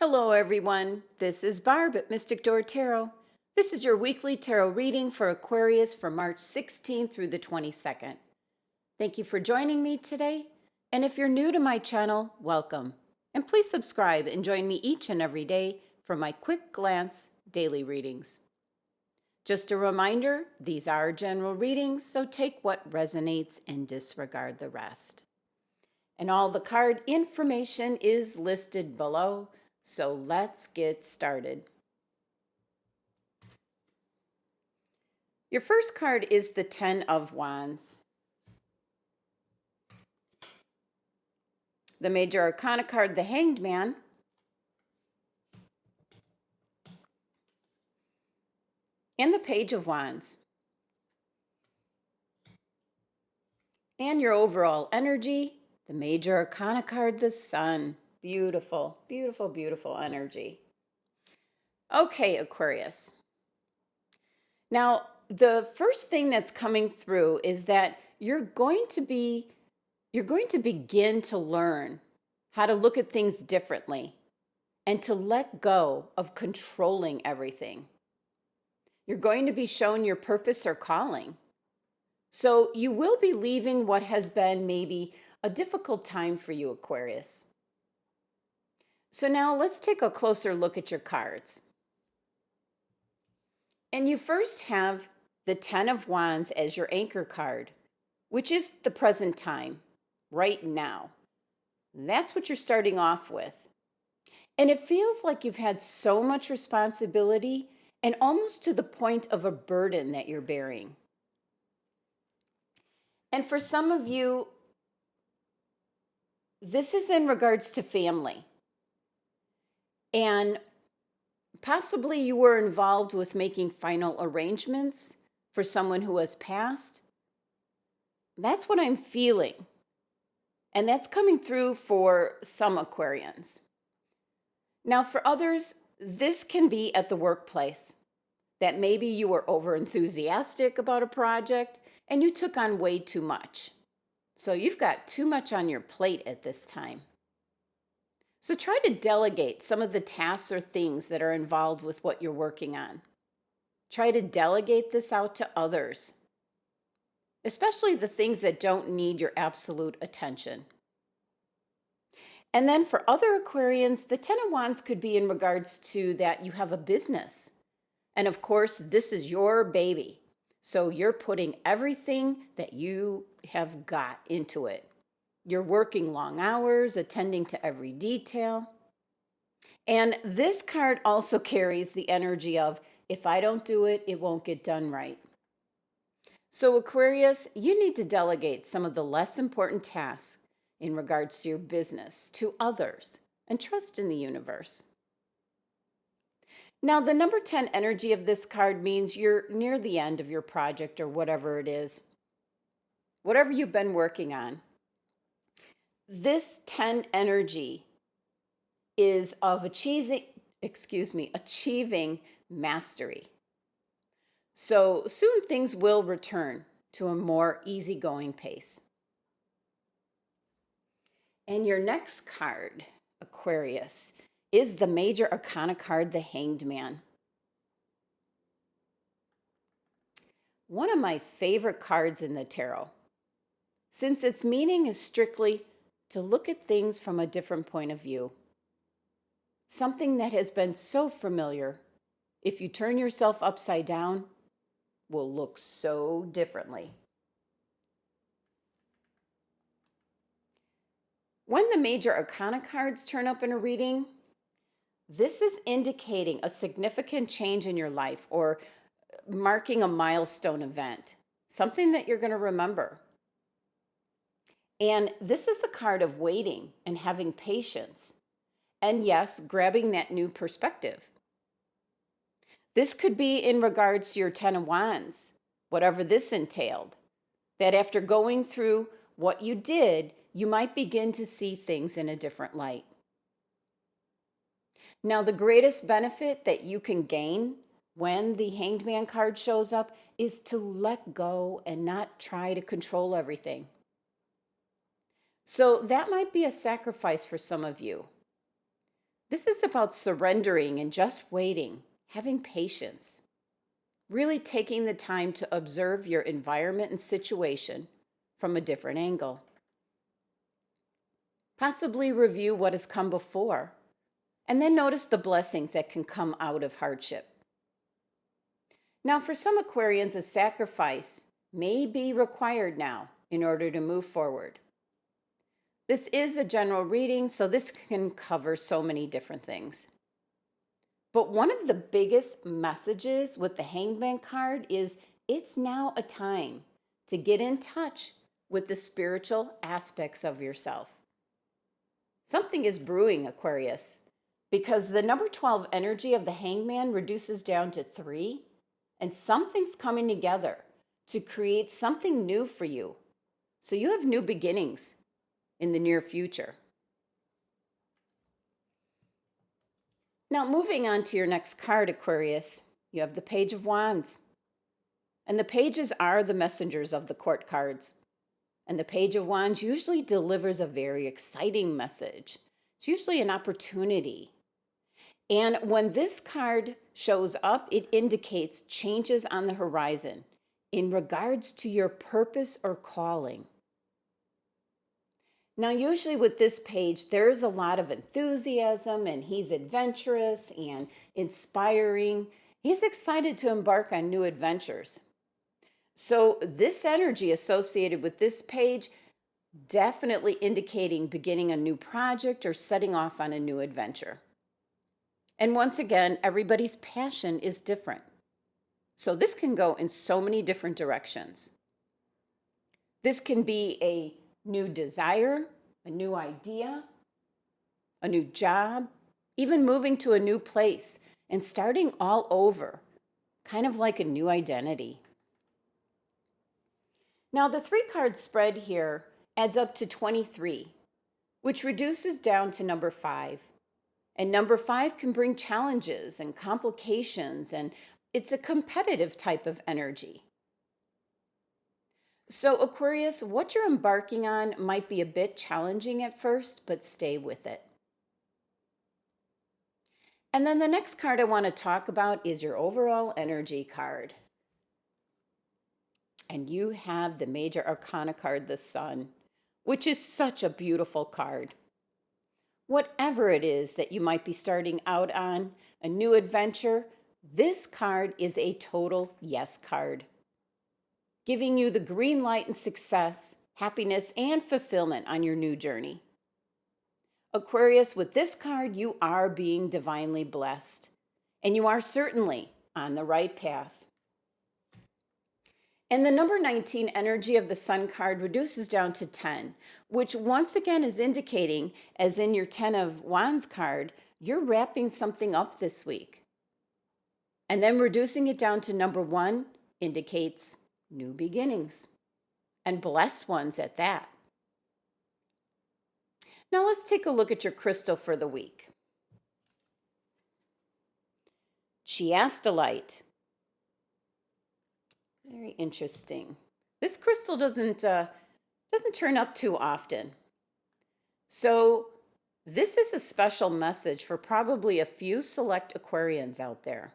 Hello, everyone. This is Barb at Mystic Door Tarot. This is your weekly tarot reading for Aquarius for March 16th through the 22nd. Thank you for joining me today. And if you're new to my channel, welcome. And please subscribe and join me each and every day for my quick glance daily readings. Just a reminder, these are general readings, so take what resonates and disregard the rest. And all the card information is listed below. So let's get started. Your first card is the Ten of Wands. The Major Arcana card, the Hanged Man. And the Page of Wands. And your overall energy, the Major Arcana card, the Sun. Beautiful, beautiful, beautiful energy. Okay, Aquarius. Now, the first thing that's coming through is that you're going to begin to learn how to look at things differently and to let go of controlling everything. You're going to be shown your purpose or calling. So you will be leaving what has been maybe a difficult time for you, Aquarius. So now let's take a closer look at your cards. And you first have the Ten of Wands as your anchor card, which is the present time, right now. That's what you're starting off with. And it feels like you've had so much responsibility and almost to the point of a burden that you're bearing. And for some of you, this is in regards to family. And possibly you were involved with making final arrangements for someone who has passed. That's what I'm feeling. And that's coming through for some Aquarians. Now, for others, this can be at the workplace. That maybe you were over enthusiastic about a project and you took on way too much. So you've got too much on your plate at this time. So try to delegate some of the tasks or things that are involved with what you're working on. Try to delegate this out to others, especially the things that don't need your absolute attention. And then for other Aquarians, the Ten of Wands could be in regards to that you have a business. And of course, this is your baby. So you're putting everything that you have got into it. You're working long hours, attending to every detail. And this card also carries the energy of, if I don't do it, it won't get done right. So Aquarius, you need to delegate some of the less important tasks in regards to your business to others and trust in the universe. Now, the number 10 energy of this card means you're near the end of your project or whatever it is, whatever you've been working on. This 10 energy is of achieving mastery. So soon things will return to a more easygoing pace. And your next card, Aquarius, is the Major Arcana card, the Hanged Man. One of my favorite cards in the tarot, since its meaning is strictly to look at things from a different point of view. Something that has been so familiar, if you turn yourself upside down, will look so differently. When the Major Arcana cards turn up in a reading, this is indicating a significant change in your life or marking a milestone event, something that you're going to remember. And this is a card of waiting and having patience. And yes, grabbing that new perspective. This could be in regards to your Ten of Wands, whatever this entailed. That after going through what you did, you might begin to see things in a different light. Now, the greatest benefit that you can gain when the Hanged Man card shows up is to let go and not try to control everything. So that might be a sacrifice for some of you. This is about surrendering and just waiting, having patience, really taking the time to observe your environment and situation from a different angle. Possibly review what has come before, and then notice the blessings that can come out of hardship. Now, for some Aquarians, a sacrifice may be required now in order to move forward. This is a general reading, so this can cover so many different things. But one of the biggest messages with the Hangman card is it's now a time to get in touch with the spiritual aspects of yourself. Something is brewing, Aquarius, because the number 12 energy of the Hangman reduces down to 3, and something's coming together to create something new for you. So you have new beginnings in the near future. Now, moving on to your next card, Aquarius, you have the Page of Wands. And the pages are the messengers of the court cards. And the Page of Wands usually delivers a very exciting message. It's usually an opportunity. And when this card shows up, it indicates changes on the horizon in regards to your purpose or calling. Now, usually with this page, there's a lot of enthusiasm, and he's adventurous and inspiring. He's excited to embark on new adventures. So this energy associated with this page definitely indicating beginning a new project or setting off on a new adventure. And once again, everybody's passion is different. So this can go in so many different directions. This can be a new desire, a new idea, a new job, even moving to a new place and starting all over, kind of like a new identity. Now, the 3-card spread here adds up to 23, which reduces down to number 5. And number 5 can bring challenges and complications, and it's a competitive type of energy. So, Aquarius, what you're embarking on might be a bit challenging at first, but stay with it. And then the next card I want to talk about is your overall energy card. And you have the Major Arcana card, the Sun, which is such a beautiful card. Whatever it is that you might be starting out on, a new adventure, this card is a total yes card, giving you the green light and success, happiness, and fulfillment on your new journey. Aquarius, with this card, you are being divinely blessed, and you are certainly on the right path. And the number 19 energy of the Sun card reduces down to 10, which once again is indicating, as in your 10 of Wands card, you're wrapping something up this week. And then reducing it down to number 1 indicates new beginnings, and blessed ones at that. Now let's take a look at your crystal for the week. CHIASTOLITE. Very interesting. This crystal doesn't turn up too often. So this is a special message for probably a few select Aquarians out there.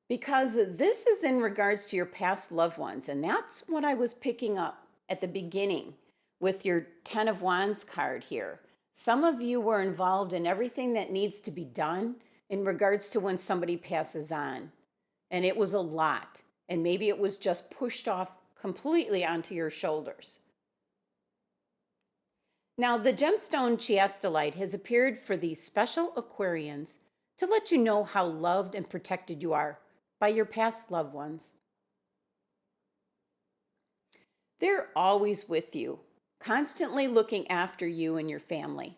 Because this is in regards to your past loved ones, and that's what I was picking up at the beginning with your 10 of Wands card here. Some of you were involved in everything that needs to be done in regards to when somebody passes on. And it was a lot. And maybe it was just pushed off completely onto your shoulders. Now, the gemstone CHIASTOLITE has appeared for these special Aquarians to let you know how loved and protected you are by your past loved ones. They're always with you, constantly looking after you and your family.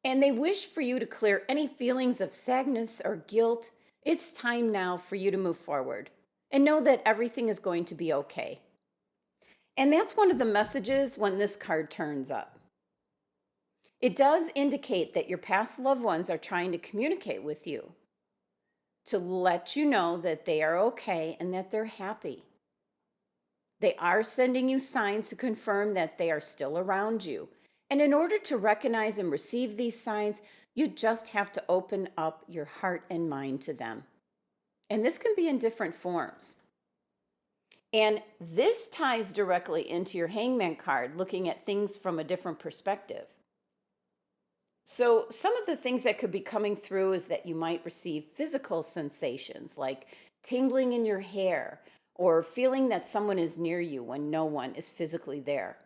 And they wish for you to clear any feelings of sadness or guilt. It's time now for you to move forward and know that everything is going to be okay. And that's one of the messages when this card turns up. It does indicate that your past loved ones are trying to communicate with you to let you know that they are okay and that they're happy. They are sending you signs to confirm that they are still around you And in order to recognize and receive these signs, you just have to open up your heart and mind to them. And this can be in different forms. And this ties directly into your Hangman card, looking at things from a different perspective. So, some of the things that could be coming through is that you might receive physical sensations like tingling in your hair or feeling that someone is near you when no one is physically there.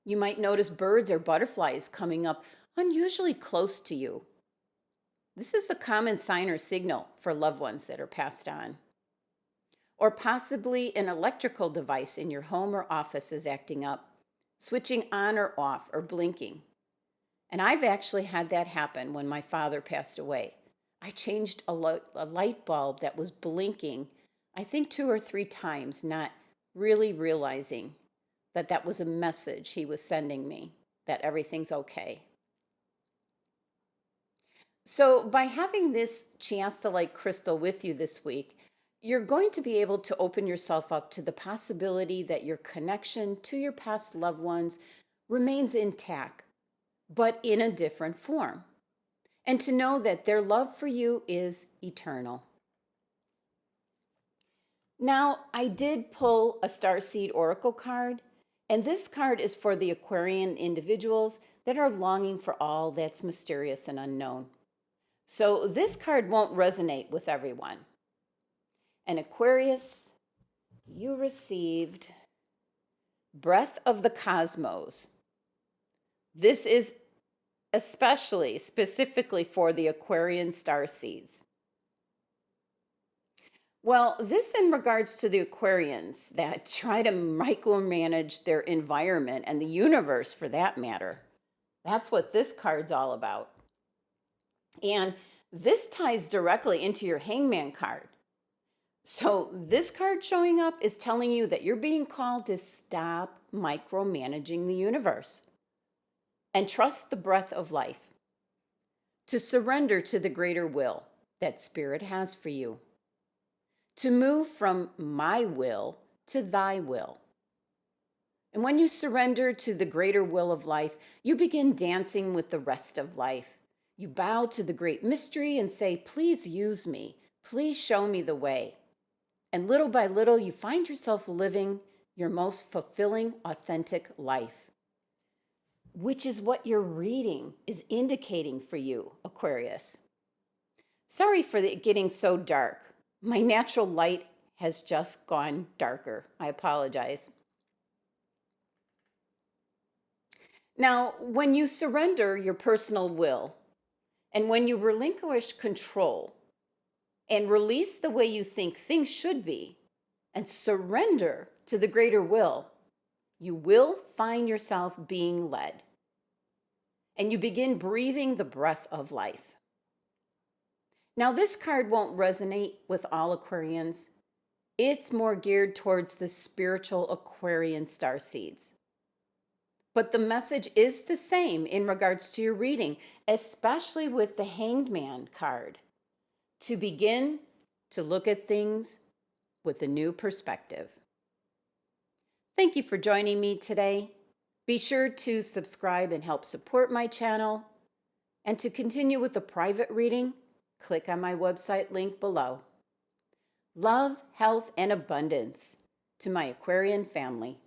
You might notice birds or butterflies coming up unusually close to you. This is a common sign or signal for loved ones that are passed on. Or possibly an electrical device in your home or office is acting up, switching on or off or blinking. And I've actually had that happen when my father passed away. I changed a light bulb that was blinking, I think 2 or 3 times, not really realizing that that was a message he was sending me, that everything's okay. So, by having this chiastolite crystal with you this week, you're going to be able to open yourself up to the possibility that your connection to your past loved ones remains intact, but in a different form. And to know that their love for you is eternal. Now, I did pull a Starseed Oracle card, and this card is for the Aquarian individuals that are longing for all that's mysterious and unknown. So this card won't resonate with everyone. And Aquarius, you received Breath of the Cosmos. This is specifically for the Aquarian starseeds. Well, this in regards to the Aquarians that try to micromanage their environment and the universe for that matter. That's what this card's all about. And this ties directly into your Hangman card. So this card showing up is telling you that you're being called to stop micromanaging the universe and trust the breath of life, to surrender to the greater will that Spirit has for you, to move from my will to thy will. And when you surrender to the greater will of life, you begin dancing with the rest of life. You bow to the great mystery and say, please use me. Please show me the way. And little by little, you find yourself living your most fulfilling, authentic life, which is what your reading is indicating for you, Aquarius. Sorry for it getting so dark. My natural light has just gone darker. I apologize. Now, when you surrender your personal will, and when you relinquish control and release the way you think things should be, and surrender to the greater will, you will find yourself being led. And you begin breathing the breath of life. Now, this card won't resonate with all Aquarians. It's more geared towards the spiritual Aquarian starseeds. But the message is the same in regards to your reading, especially with the Hanged Man card, to begin to look at things with a new perspective. Thank you for joining me today. Be sure to subscribe and help support my channel. And to continue with the private reading, click on my website link below. Love, health, and abundance to my Aquarian family.